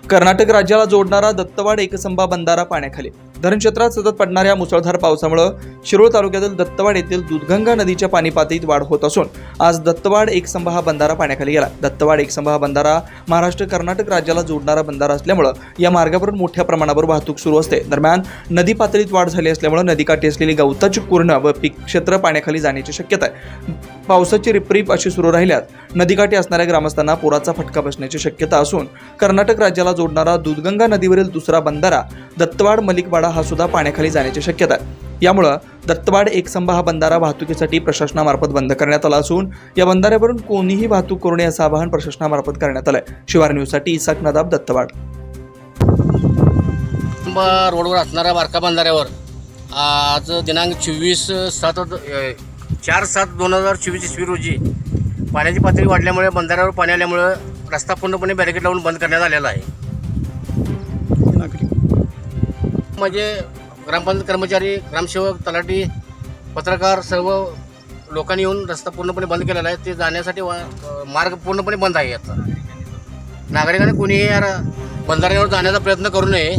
कर्नाटक राज्याला जोडणारा दत्तवाड एकसंबा बंधारा पाण्याखाली। धरण क्षेत्रात सतत पडणाऱ्या मुसळधार पावसामुळे शिरोळ तालुक्यातील दत्तवाड येथील दूधगंगा नदीच्या पाणी पातळीत वाढ होत असून आज दत्तवाड एकसंबा हा बंधारा पाण्याखाली गेला। दत्तवाड एकसंबा हा बंधारा महाराष्ट्र कर्नाटक राज्याला जोडणारा बंधारा असल्यामुळे या मार्गावरून मोठ्या प्रमाणावर वाहतूक सुरू असते। दरम्यान नदी पातळीत वाढ झाली असल्यामुळे नदीकाठी असलेली गवताची कुरणं व पीक क्षेत्र पाण्याखाली जाण्याची शक्यता आहे। पावसाची रिपरिप अशी सुरू राहिल्यास नदीकाठी असणाऱ्या ग्रामस्थांना पुराचा फटका बसण्याची शक्यता असून कर्नाटक राज्याला जोडणारा दूधगंगा नदीवरील दुसरा बंधारा दत्तवाड मलिकवाडा हा सुद्धा पाण्याखाली जाण्याची शक्यता आहे। यामुळे दत्तवाड एकसंबा हा बंधारा वाहतुकीसाठी प्रशासनामार्फत बंद करण्यात आला असून या बंधाऱ्यावरून कोणीही वाहतूक करू नये असं आवाहन प्रशासनामार्फत करण्यात आलं आहे। शिवार न्यूजसाठी इसाक नदाब, दत्तवाड। रोडवर असणाऱ्या बारका बंधाऱ्यावर आज दिनांक 4/7/2024 ईस्वी रोजी पाण्याची पातळी वाढल्यामुळे बंधाऱ्यावर पाणी आल्यामुळे रस्ता पूर्णपणे बॅरिकेड लावून बंद करण्यात आलेला आहे। म्हणजे ग्रामपंचायत कर्मचारी, ग्रामसेवक, तलाठी, पत्रकार सर्व लोकांनी येऊन रस्ता पूर्णपणे बंद केलेला आहे। ते जाण्यासाठी मार्ग पूर्णपणे बंद आहे। आता नागरिकांनी कोणीही बंधाऱ्यावर जाण्याचा प्रयत्न करू नये